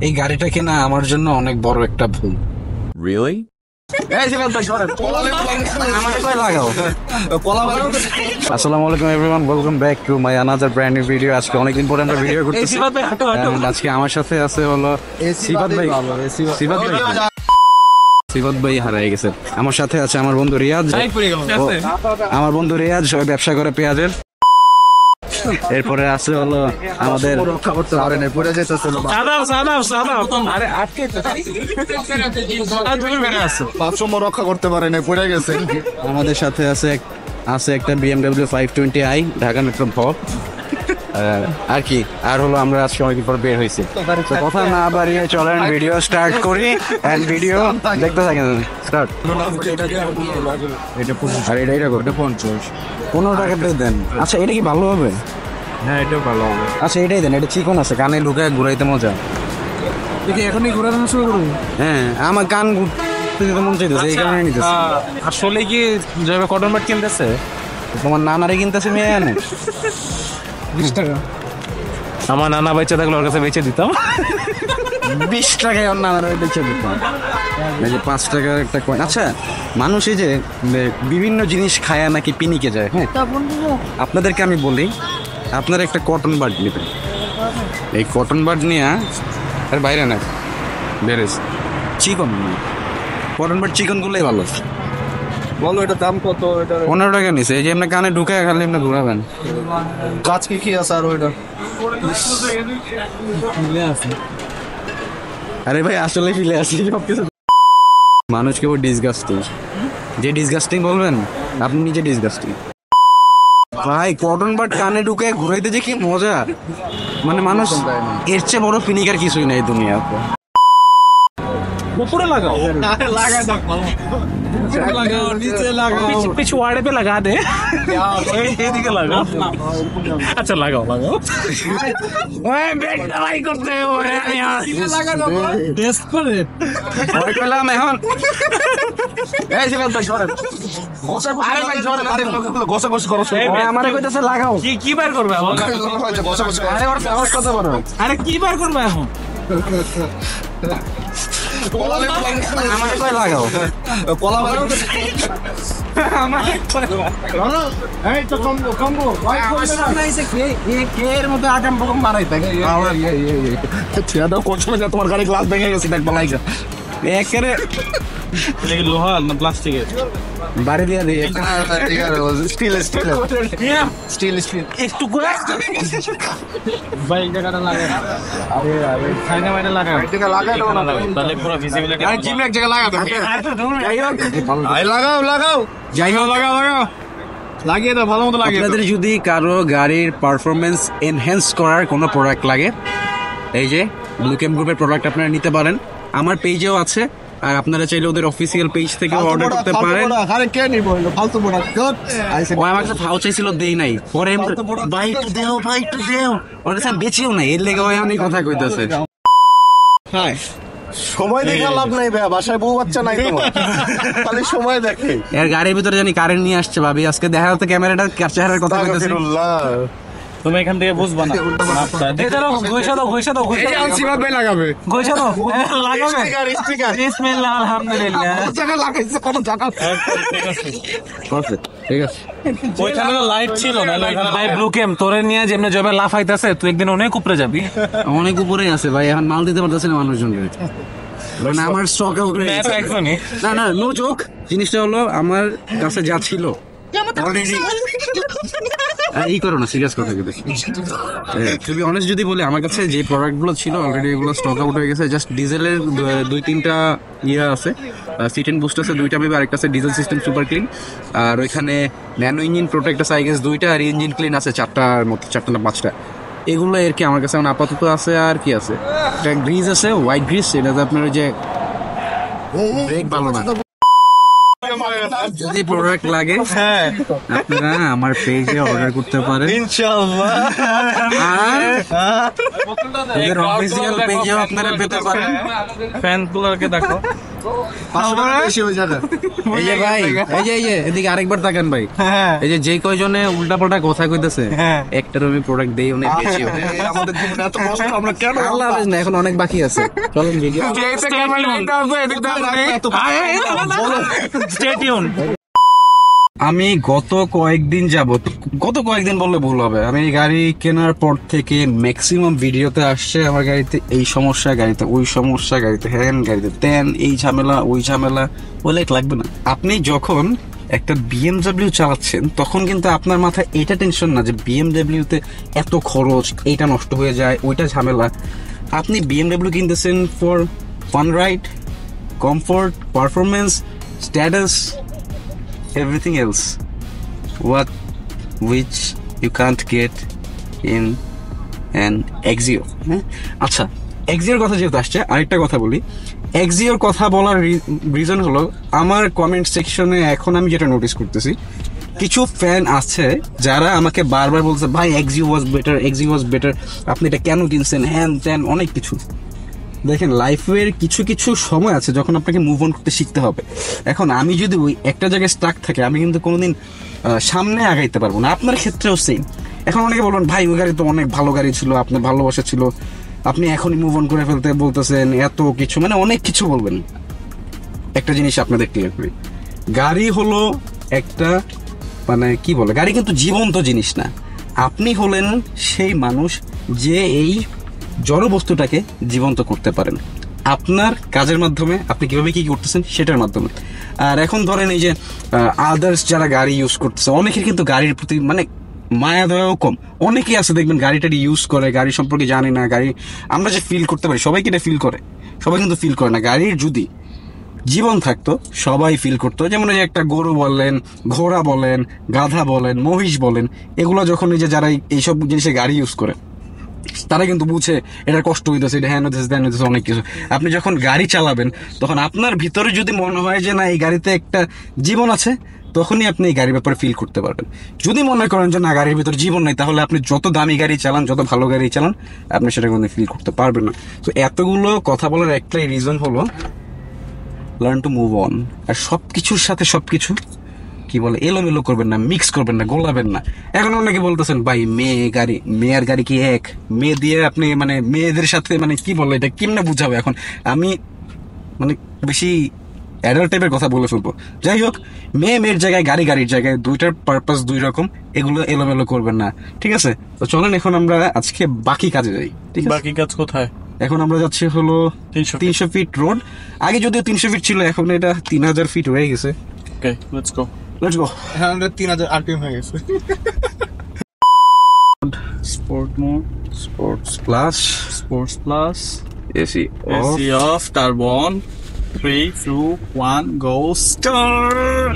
এই গাড়িটা কেনা আমার জন্য অনেক বড় একটা ভুল। Really? আসসালামু আলাইকুম everyone, welcome back to my another brand new video. আজকে অনেকদিন পরে আমরা ভিডিও করতেছি। আজকে আমার সাথে আছে হলো সিফাত ভাই। সিফাত ভাই হারিয়ে গেছে। আমার সাথে আছে আমার বন্ধু রিয়াজ। আমার বন্ধু রিয়াজ ব্যবসা করে পেঁয়াজের। এরপরে আছে হলো আমাদের রক্ষা করতে পারে না, পড়ে যেতেছে। রক্ষা করতে পারে না, পড়ে গেছে। আমাদের সাথে আছে একটা BMW 520i ঢাকা মেট্রো ভ। আর কি আর হলো আমরা আজকে অনেকদিন পর বের হয়েছি। কথা না বাড়িয়ে চলেন ভিডিও স্টার্ট করি। এন্ড ভিডিও দেখতে থাকেন। স্টার্ট। আর এটা 15 টাকা দিয়ে দেন। আচ্ছা এটা কি ভালো হবে? হ্যাঁ এটাও ভালো হবে। আচ্ছা এটাই দেন, এটা চিকন আছে, কানে ঢুকে ঘুরাইতে মজা। এখনই ঘোরানো শুরু করুন। হ্যাঁ আমার কান ঘুরতে মন চাইতেছে, এই কারণে নিতেছে। আসলে কি যাবে কটন বাট কিনতেছে? তোমার নানারে কিনতেছে মেয়ে আনে 20 টাকা। আমার নানা বেঁচে থাকলে ওর কাছে বেঁচে দিতাম। 20 টাকায় ওর নানারে বেচে দিতাম। এই যে 5 টাকার একটা কয়েন। আচ্ছা মানুষ এই যে বিভিন্ন জিনিস খায় নাকি পিনিকে যায়। হ্যাঁ আপনাদেরকে আমি বলি, আপনারা একটা কটন বাড নেবেন। এই কটন বাড নিয়ে আর বাইরে না বেরেস চিকন কটন বাড চিকন করলেই ভালো। বলো এটা দাম কত? এটা 15 টাকা নিছে। এই যে আপনি কানে ঢুকে খালি আপনি ঘুরাবেন। গাছ কি আছে আর ওইটা? আরে ভাই আসলে ফিলে আসি সবকিছু। মানুষ কেবল ডিসগাস্টিং। যে ডিসগাস্টিং বলবেন আপনি নিজে ডিসগাস্টিং। ভাই কটন বাট কানে ঢুকে ঘুরাইতে যে কি মজা, মানে মানুষ এর চেয়ে বড় ফিনিকার কিছুই নাই দুনিয়াতে। উপরে লাগাও, নিচে লাগাও, পিছু ওয়াড়ে पे लगा दे। এইদিকে লাগাও। আচ্ছা লাগাও। ওই বেটা ভাই করতে ওরে লাগানো ডেসপারেট। ওই কইলাম এখন এই যে ভাই সরে। আরে ভাই সরে না, গোসা করো। আমারে কইতাছে লাগাও। কি বার করবে এখন? আরে ওর সাহস কত বড়। আরে কি বার করবে এখন? আমারে কই লাগাও। কলা লাগাও। এই তো কম্বো ভাই এর মধ্যে আগাম বকম মারাই থাকে। ছেড়ে কোন সময় তোমার গাড়ি গ্লাস ভেঙে গেছে দেখবা লাইকা। একেরে লোহা না প্লাস্টিকের বাড়ি দিয়ে দিই। স্টিল একটু করে ভাই জায়গাটা লাগা। আরে খাইনা মাইনা লাগা। এটা লাগাই দাও না, তাহলে পুরো ভিজিবিলিটি। আরে জিম এক জায়গা লাগাবে। লাগাও যাই হোক লাগাও লাগিয়ে দাও, ভালো মতো লাগিয়ে দাও। আপনাদের যদি কারো গাড়ির পারফরমেন্স এনহ্যান্স করার কোনো প্রোডাক্ট লাগে, এই যে ব্লুকেম গ্রুপের প্রোডাক্ট আপনারা নিতে পারেন। আমার পেজেও আছে, আর আপনারা চাইলে ওদের অফিসিয়াল পেজ থেকে অর্ডার করতে পারেন। আরে কে নিব ফালতু প্রোডাক্ট? ও আমার কাছে ফাও চাইছিল, দেই নাই। পরে ভাই একটু দেও ওর কাছে বেঁচেও নাই, এর লেগে ভাই অনেক কথা কইতেছে। হ্যাঁ সময় দেখে লাভ নাই ভাই, বাসায় বউ বাচ্চা নাই তোমার, খালি সময় দেখে। এর গাড়ির ভিতরে জানি কারেন্ট নিয়ে আসছে ভাবি। আজকে দেখা যাচ্ছে ক্যামেরাটা চেহারার কথা কইতেছে। তুমি এখান থেকে বুঝবা না। ঘষা দাও ভাই লাগাবে। ঘষা দাও লাগাবে স্পিকার। বিসমিল্লাহ আলহামদুলিল্লাহ। জায়গা লাগাইছে কোন জায়গা। ঠিক আছে ওইখানে লাইট ছিল না। ভাই ব্লু ক্যাম তোরে নিয়ে যেমনে জবে লাফাইতেছে, তুই একদিন অনেক উপরে যাবি। অনেক উপরেই আছে ভাই, এখন মাল দিতে পারতেছে না মানুষজনকে। মানে আমার স্টক উপরে না নো জোক। জিনিসটা হলো আমার কাছে যা ছিল অলরেডি এই করো না, সিরিয়াস কথা কিন্তু টু বি অনেস্ট যদি বলি, আমার কাছে যে প্রোডাক্টগুলো ছিল অলরেডি এগুলো স্টক আউট হয়ে গেছে। জাস্ট ডিজেলের 2-3টা ইয়ে আছে, সিট এন্ড বুস্ট আছে 2টা মেবি, আরেকটা আছে ডিজেল সিস্টেম সুপার ক্লিন, আর ওইখানে ন্যানো ইঞ্জিন প্রোটেক্ট আছে আই গেস 2টা, আর ইঞ্জিন ক্লিন আছে 4টার মতো, 4টা না 5টা। এগুলো আর কি আমার কাছে এখন আপাতত আছে। আর কি আছে, একটা গ্রিজ আছে, হোয়াইট গ্রিজ, এটাতে আপনার ওই যে ব্রেক ভালো না। যদি প্রোডাক্ট লাগে আপনারা আমার পেজে অর্ডার করতে পারেন ইনশাআল্লাহ। আর অফিসিয়াল পেজেও আপনারা পেতে পারেন। ফ্যান গুলোকে দেখো, এই যে ভাই, এই যে এদিকে আরেকবার তাকান ভাই, এই যে যে কয়জনে উল্টা পাল্টা কথা কইতেছে, একটা আমি প্রোডাক্ট দেই অনেক বেশি আমাদের জীবনে এত কষ্ট আমরা কেন আল্লাহ হাফেজ না, এখন অনেক বাকি আছে। চলেন ভিডিও স্টে টিউন। আমি গত কয়েকদিন বললে ভুল হবে, আমি গাড়ি কেনার পর থেকে ম্যাক্সিমাম ভিডিওতে আসছে আমার গাড়িতে এই সমস্যা, গাড়িতে ওই সমস্যা, গাড়িতে হ্যান, গাড়িতে তেন, এই ঝামেলা ওই ঝামেলা, বলে লাগবে না। আপনি যখন একটা BMW চালাচ্ছেন তখন কিন্তু আপনার মাথায় এটা টেনশন না যে BMW-তে এত খরচ, এইটা নষ্ট হয়ে যায়, ওইটা ঝামেলা। আপনি BMW কিনতেছেন for fun ride, comfort, performance, status, everything else which you can't get in an Axio. আচ্ছা, Axioর কথা যেহেতু আসছে, আরেকটা কথা বলি। Axioর কথা বলার রিজন হলো, আমার কমেন্ট সেকশনে এখন আমি যেটা নোটিস করতেছি, কিছু ফ্যান আছে যারা আমাকে বারবার বলছে ভাই Axio was better, আপনি এটা কেন কিনছেন, হ্যান ত্যান অনেক কিছু। দেখেন, লাইফের কিছু কিছু সময় আছে যখন আপনাকে মুভ অন করতে শিখতে হবে। এখন আমি যদি ওই একটা জায়গায় স্টাক থাকে, আমি কিন্তু কোনোদিন সামনে আগাইতে পারবো না। আপনার ক্ষেত্রেও সেম। এখন অনেকে বলবেন ভাই ওই গাড়ি তো অনেক ভালো গাড়ি ছিল, আপনার ভালোবাসা ছিল, আপনি এখনই মুভ অন করে ফেলতে বলতেছেন, এত কিছু, মানে অনেক কিছু বলবেন। একটা জিনিস আপনাদের ক্লিয়ার করি, গাড়ি হলো একটা, মানে কি বলে, গাড়ি কিন্তু জীবন্ত জিনিস না। আপনি হলেন সেই মানুষ যে এই জড় বস্তুটাকে জীবন্ত করতে পারেন আপনার কাজের মাধ্যমে। আপনি কিভাবে কি করতেছেন সেটার মাধ্যমে। আর এখন ধরেন এই যে আদার্স যারা গাড়ি ইউজ করতেছে, অনেকের কিন্তু গাড়ির প্রতি মানে মায়া দয়াও কম। অনেকেই আছে দেখবেন গাড়িটারি ইউজ করে, গাড়ি সম্পর্কে জানে না, গাড়ি আমরা যে ফিল করতে পারি, সবাই কি এটা ফিল করে? সবাই কিন্তু ফিল করে না। গাড়ির যদি জীবন থাকতো সবাই ফিল করতো। যেমন এই যে একটা গরু বলেন, ঘোড়া বলেন, গাধা বলেন, মহিষ বলেন, এগুলো যখন এই যে যারা এইসব জিনিসে গাড়ি ইউজ করে তারা কিন্তু বুঝে এটার কষ্ট হইতেছে, এটা হ্যান হইতেছে, ত্যান হইতেছে, অনেক কিছু। আপনি যখন গাড়ি চালাবেন তখন আপনার ভিতরে যদি মনে হয় যে না এই গাড়িতে একটা জীবন আছে, তখনই আপনি এই গাড়ির ব্যাপারে ফিল করতে পারবেন। যদি মনে করেন যে না গাড়ির ভিতরে জীবন নেই, তাহলে আপনি যত দামি গাড়ি চালান, যত ভালো গাড়ি চালান, আপনি সেটা কোনো ফিল করতে পারবেন না। তো এতগুলো কথা বলার একটাই রিজন হলো লার্ন টু মুভ অন। আর সবকিছুর সাথে সবকিছু কি বলে এলোমেলো করবেন না, মিক্স করবেন না, গোলাবেন না। এখন অনেকে বলতেছেন ভাই মেয়ের গাড়ি কি এক, মেয়ে দিয়ে আপনি মানে মেয়েদের সাথে মানে কি বলে এটা কেমনে বুঝাবো? এখন আমি মানে বেশি অ্যাডাল্ট টাইপের কথা বলে ফেলবো। যাই হোক, মেয়ের জায়গায় গাড়ির জায়গায়, দুইটার পারপাস দুই রকম, এগুলো এলোমেলো করবেন না, ঠিক আছে? তো চলেন এখন আমরা আজকে বাকি কাজে যাই। ঠিক আছে, বাকি কাজ কোথায়? এখন আমরা যাচ্ছি হলো 300 ফিট রোড। আগে যদিও 300 ফিট ছিল, এখন এটা 3000 ফিট হয়ে গেছে। ওকে, লেটস গো। এখন 3000 RPM হয়ে গেছে। Sport mode, sports plus AC off, turbo on, 3, 2, 1, go, start!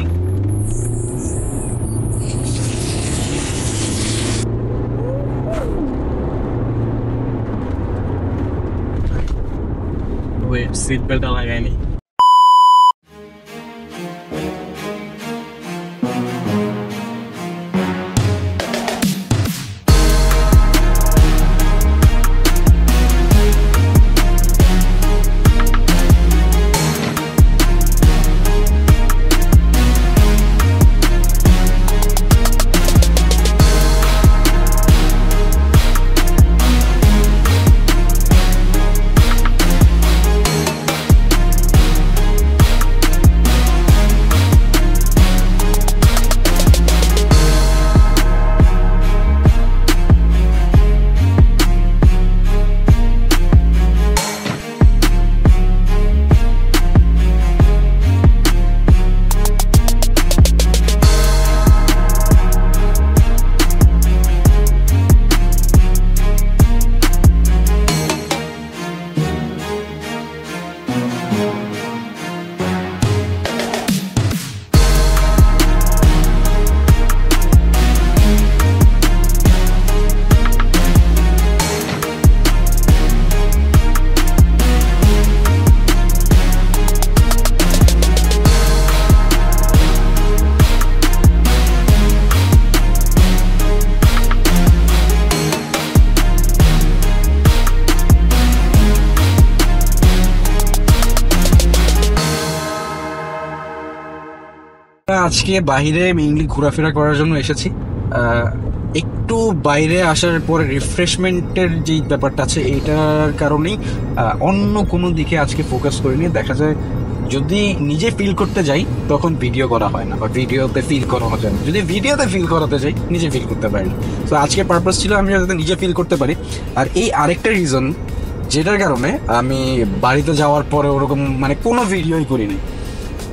Wait, seat belt লাগাইনি। আজকে বাইরে মেইনলি ঘোরাফেরা করার জন্য এসেছি। একটু বাইরে আসার পরে রিফ্রেশমেন্টের যে ব্যাপারটা আছে এইটার কারণেই অন্য কোনো দিকে আজকে ফোকাস করিনি। দেখা যায় যদি নিজে ফিল করতে যাই তখন ভিডিও করা হয় না, বা ভিডিওতে ফিল করানো যায় না। যদি ভিডিওতে ফিল করাতে যাই নিজে ফিল করতে পারি না। তো আজকে পারপাস ছিল আমি যাতে নিজে ফিল করতে পারি। আর এই আরেকটা রিজন যেটার কারণে আমি বাড়িতে যাওয়ার পরে ওরকম মানে কোনো ভিডিওই করিনি।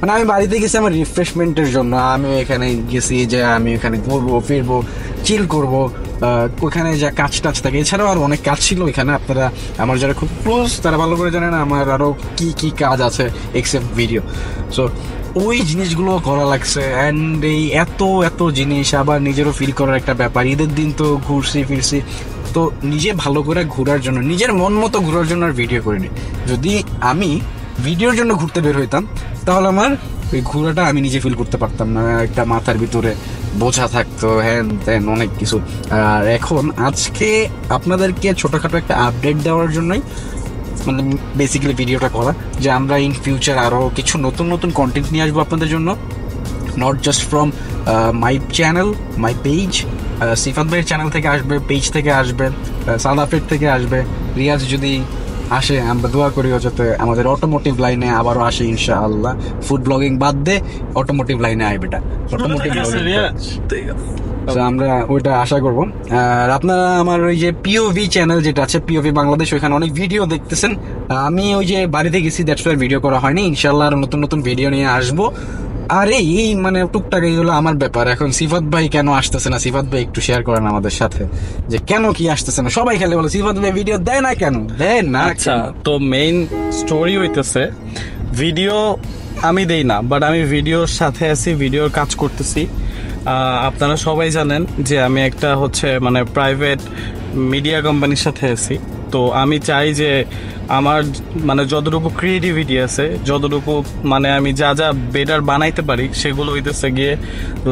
মানে আমি বাড়িতে গেছি আমার রিফ্রেশমেন্টের জন্য। আমি এখানে গেছি যে আমি এখানে ঘুরবো ফিরবো চিল করবো, ওখানে যা কাজ টাজ থাকে। এছাড়াও আর অনেক কাজ ছিল এখানে। আপনারা আমার যারা খুব ক্লোজ তারা ভালো করে জানেন আমার আরও কি কি কাজ আছে এক্সেপ্ট ভিডিও। সো ওই জিনিসগুলো করা লাগছে। অ্যান্ড এই এত জিনিস আবার নিজেরও ফিল করার একটা ব্যাপার। ঈদের দিন তো ঘুরছি ফিরছি, তো নিজে ভালো করে ঘোরার জন্য, নিজের মন মতো ঘোরার জন্য আর ভিডিও করিনি। যদি আমি ভিডিওর জন্য ঘুরতে বের হইতাম তাহলে আমার ওই ঘোরাটা আমি নিজে ফিল করতে পারতাম না, একটা মাথার ভিতরে বোঝা থাকতো হ্যান ত্যান অনেক কিছু। আর এখন আজকে আপনাদেরকে ছোটোখাটো একটা আপডেট দেওয়ার জন্যই মানে বেসিক্যালি ভিডিওটা করা, যে আমরা ইন ফিউচার আরও কিছু নতুন কন্টেন্ট নিয়ে আসবো আপনাদের জন্য। Not just from my channel, my page, Sifat ভাইয়ের চ্যানেল থেকে আসবে, পেজ থেকে আসবে, সাদাফেট থেকে আসবে, রিয়াজ যদি আসে আমরা দোয়া করিও যাতে আমাদের অটোমোটিভ লাইনে আবারও আসে ইনশাআল্লাহ। ফুড ব্লগিং বাদ দে অটোমোটিভ লাইনে আয় বেটা, অটোমোটিভ আমরা ওইটা আশা করবো। আর আপনারা আমার ওই যে পিওভি চ্যানেল যেটা আছে পিওভি বাংলাদেশ, ওইখানে অনেক ভিডিও দেখতেছেন। আমি ওই যে বাড়িতে গেছি দ্যাটস ওয়াই ভিডিও করা হয়নি। ইনশাআল্লাহ আর নতুন ভিডিও নিয়ে আসবো। আর এই মানে টুকটাক এইগুলো আমার ব্যাপার। এখন সিফাত ভাই কেন আসতেছে না, সিফাত ভাই একটু শেয়ার করেন আমাদের সাথে যে কেন কি আসতেছে না। সবাই খেলে বলে সিফাত ভাই ভিডিও দেয় না, কেন দেয় না? আচ্ছা, তো মেইন স্টোরি হইতেছে ভিডিও আমি দেই না, বাট আমি ভিডিওর সাথে আছি, ভিডিওর কাজ করতেছি। আপনারা সবাই জানেন যে আমি একটা হচ্ছে মানে প্রাইভেট মিডিয়া কোম্পানির সাথে আছি। তো আমি চাই যে আমার মানে যতটুকু ক্রিয়েটিভিটি আছে, যতটুকু মানে আমি যা বেটার বানাইতে পারি সেগুলো হইতেছে গিয়ে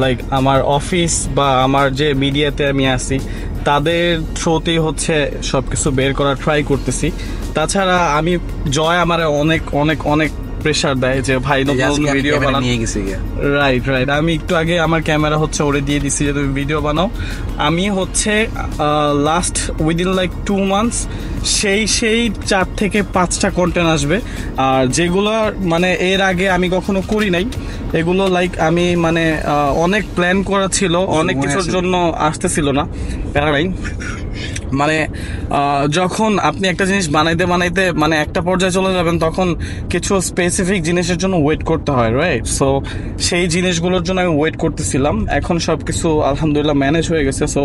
লাইক আমার অফিস বা আমার যে মিডিয়াতে আমি আছি তাদের থ্রুতেই হচ্ছে সব কিছু বের করার ট্রাই করতেছি। তাছাড়া আমি জয় আমার অনেক অনেক অনেক প্রেশার দেয় যে ভাই নতুন ভিডিও বানাও। রাইট আমি একটু আগে আমার ক্যামেরা হচ্ছে ওরে দিয়ে দিছি যে তুমি ভিডিও বানাও। আমি হচ্ছে লাস্ট উইদিন লাইক 2 months সেই 4 থেকে 5টা কন্টেন্ট আসবে। আর যেগুলো মানে এর আগে আমি কখনো করি নাই, এগুলো লাইক আমি মানে অনেক প্ল্যান করা ছিল, অনেক কিছুর জন্য আসতেছিল না। প্যারাই মানে যখন আপনি একটা জিনিস বানাইতে মানে একটা পর্যায়ে চলে যাবেন তখন কিছু স্পেসিফিক জিনিসের জন্য ওয়েট করতে হয়, রাইট? সো সেই জিনিসগুলোর জন্য আমি ওয়েট করতেছিলাম। এখন সব কিছু আলহামদুলিল্লাহ ম্যানেজ হয়ে গেছে। সো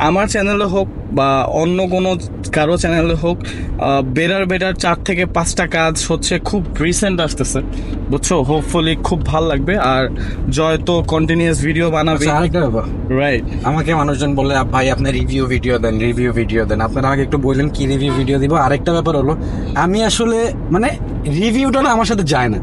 আমার চ্যানেলে হোক বা অন্য কোনো কারো চ্যানেলে হোক বেটার 4 থেকে 5টা কাজ হচ্ছে খুব রিসেন্ট আসতেছে, বুঝছো? হোপফুলি খুব ভালো লাগবে। আর জয় তো কন্টিনিউয়াস ভিডিও বানাবে। আরেকটা ব্যাপার, রাইট, আমাকে মানুষজন বলে ভাই আপনি রিভিউ ভিডিও দেন, আপনারা আমাকে একটু বললেন কি রিভিউ ভিডিও দিব। আরেকটা ব্যাপার হলো আমি আসলে মানে রিভিউটা না আমার সাথে যায় না।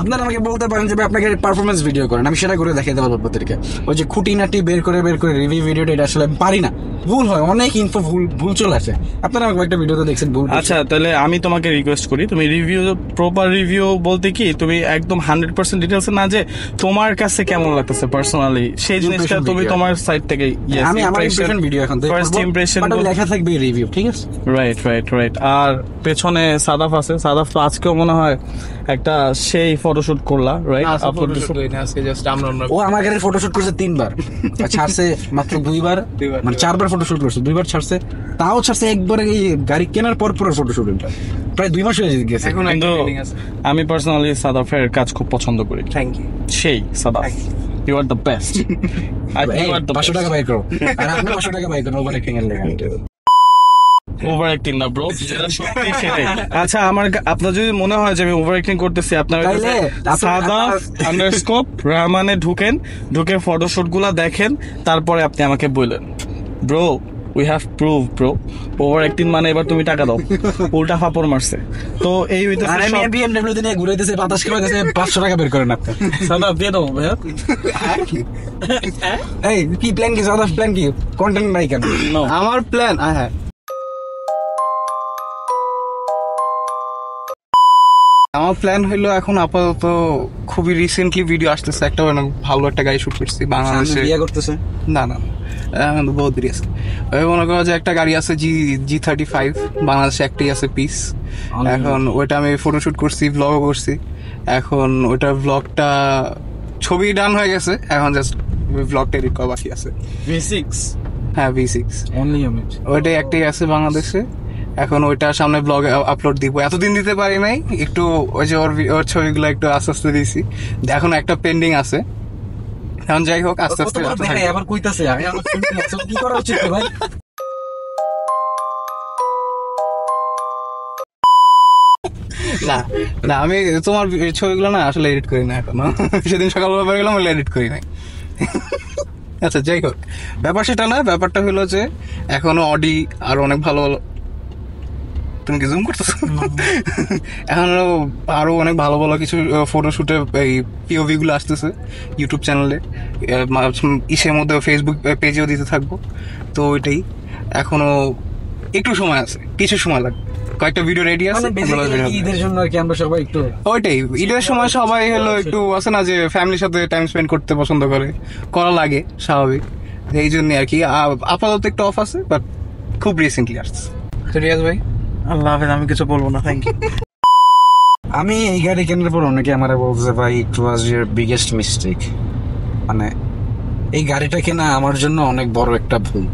আপনারা আমাকে বলতে পারেন যে আপনাকে পারফরমেন্স ভিডিও করেন, আমি সেটা করে দেখাতে পারবো প্রত্যেককে। ওই যে খুঁটিনাটি বের করে রিভিউ ভিডিওটা এটা আসলে পারি না, ভুল হয়, অনেক ইনফো ভুল চলে আসে। আপনারা আমাকে একটা ভিডিওতে দেখছেন ভুল। আচ্ছা, তাহলে আমি তোমাকে রিকোয়েস্ট করি তুমি রিভিউ, প্রপার রিভিউ বলতে কি তুমি একদম 100% ডিটেলস না, যে তোমার কাছে কেমন লাগতেছে পার্সোনালি সেই জিনিসটা তুমি তোমার সাইড থেকে। আমি আমার ইমপ্রেশন ভিডিও এখন ফার্স্ট ইমপ্রেশন লেখা থাকবে রিভিউ, ঠিক আছে? রাইট। আর পেছনে সাদাফ আছে, সাদাফ তো আজকেও মনে হয় একটা সেই ফটোশুট করলা, রাইট? ও আমার গাড়ির ফটোশুট করছে 3 বার, ছাড়ছে মাত্র 2 বার, মানে 4 বার ফটোশুট করছে, 2 বার ছাড়ছে। তাও ছাড়ছে একবারে এই গাড়ি কেনার পর ফটোশুট, প্রায় 2 মাস হয়ে গেছে। কিন্তু আমি পার্সোনালি সাদাফের কাজ খুব পছন্দ করি। Thank you. সেই Sadaf, you are the best. 500 টাকা বাই করো, আর আপনি 500 টাকা বাই করো ওভার অ্যাক্টিং এর লেগে। ওভার অ্যাক্টিং না ব্রো, সত্যি সেটাই। আচ্ছা, আমার আপনার যদি মনে হয় যে আমি ওভার অ্যাক্টিং করতেছি, আপনার সাদাফ_রহমানে ঢুকে ফটোশুট গুলা দেখেন, তারপরে আপনি আমাকে বললেন bro we have prove bro over acting মানে এবার তুমি টাকা দাও। উল্টা ফাপড় মারছে। তো এই হইতেছে আর আমি BMW তে নিয়ে ঘুরাইতেছে, বাতাস খাওয়াইতেছে, 500 টাকা বের করেন আপনি। সাদাফ দিয়ে দাও ভাইয়া। এই কি প্ল্যান, কি সাদাফ প্ল্যান, কি কন্টেন্ট নাই কেন? আমার প্ল্যান হ্যাঁ আমার প্ল্যান হলো এখন আপাতত খুবই রিসেন্টলি ভিডিও আসতেছে, একটা অনেক ভালো একটা গাড়ি শুট করছি বাংলাদেশে। বিয়ে করতেছে? না না এখন তো বহুত দেরি আছে। ওই মনে করো যে একটা গাড়ি আছে G35, বাংলাদেশে একটাই আছে পিস। এখন ওইটা আমি ফটোশুট করছি, ব্লগও করছি। এখন ওইটার ব্লগটা ছবি ডান হয়ে গেছে, এখন জাস্ট ব্লগটা এডিট করা বাকি আছে। V6 হ্যাঁ V6 অনলি ইমেজ। ওইটাই একটাই আছে বাংলাদেশে। এখন ওইটার সামনে ব্লগ আপলোড দিব, এতদিন দিতে পারি নাই, একটু ওই যে ওর ছবিগুলো একটু আস্তে আস্তে দিয়েছি, এখন একটা পেন্ডিং আছে। এখন যাই হোক আস্তে আস্তে আবার কইতাছে কি করা উচিত ভাই? না না আমি তোমার ছবিগুলো না আসলে এডিট করি না এখনো। সেদিন সকালবেলা বের গেলাম, এডিট করি নাই। আচ্ছা যাই হোক, ব্যাপার সেটা না, ব্যাপারটা হলো যে এখনো অডি আরো অনেক ভালো ভালো, তুমি কি জুম করতেছো? এখনো আরো অনেক ভালো ভালো কিছু ফটোশুটে এই পিওভি গুলো আসতেছে ইউটিউব চ্যানেলে, ইসের মধ্যে ফেসবুক পেজেও দিতে থাকবো। তো ওইটাই, এখনো একটু সময় আছে, কিছু সময় লাগবে, কয়েকটা ভিডিও রেডি আছে। ঈদের জন্য আর কি আমরা সবাই একটু ওইটাই, ঈদের সময় সবাই হলো একটু আছে না যে ফ্যামিলির সাথে টাইম স্পেন্ড করতে পছন্দ করে, করা লাগে স্বাভাবিক, এই জন্য আর কি আপাতত একটু অফ আছে, বাট খুব রিসেন্টলি আসছে। রিয়াজ ভাই আল্লাহ হাফেজ, আমি কিছু বলবো না, থ্যাংক ইউ। আমি এই গাড়ি কেনার পর অনেকে আমার বলছে ভাই ইট ওয়াজ ইউর বিগেস্ট মিস্টেক, মানে এই গাড়িটা কেনা আমার জন্য অনেক বড় একটা ভুল।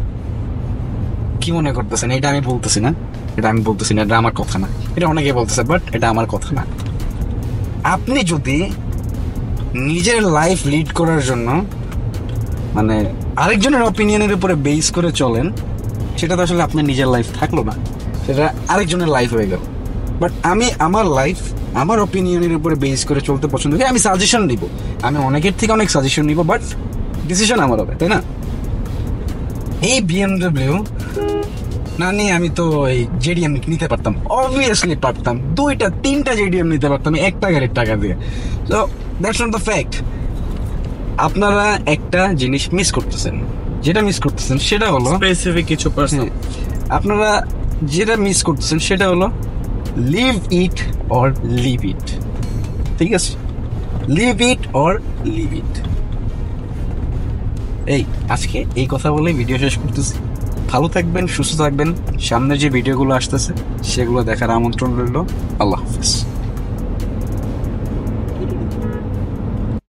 কি মনে করতেছেন? এটা আমি বলতেছি না, এটা আমার কথা না, এটা অনেকে বলতেছে, বাট এটা আমার কথা না। আপনি যদি নিজের লাইফ লিড করার জন্য মানে আরেকজনের অপিনিয়নের উপরে বেস করে চলেন, সেটা তো আসলে আপনার নিজের লাইফ থাকলো না, সেটা আরেকজনের লাইফ হয়ে গেল। বাট আমি আমার লাইফ আমার অপিনিয়নের উপরে বেস করে চলতে পছন্দ করি। আমি সাজেশন নিব, আমি অনেকের থেকে অনেক সাজেশন নিব, বাট ডিসিশন আমার হবে, তাই না? এই BMW না নিয়ে আমি তো এই JDM নিতে পারতাম, অবভিয়াসলি পারতাম, 2টা 3টা JDM নিতে পারতাম একটা গাড়ির টাকা দিয়ে। So that's not the fact. আপনারা একটা জিনিস মিস করতেছেন, যেটা মিস করতেছেন সেটা হলো স্পেসিফিক কিছু পার্সন, আপনারা যেটা মিস করতেছেন সেটা হলো leave it or leave it. ঠিক আছে, leave it or leave it. এই আজকে এই কথা বলে ভিডিও শেষ করতেছি। ভালো থাকবেন, সুস্থ থাকবেন। সামনে যে ভিডিওগুলো আসতেছে সেগুলো দেখার আমন্ত্রণ রইল। আল্লাহ হাফেজ।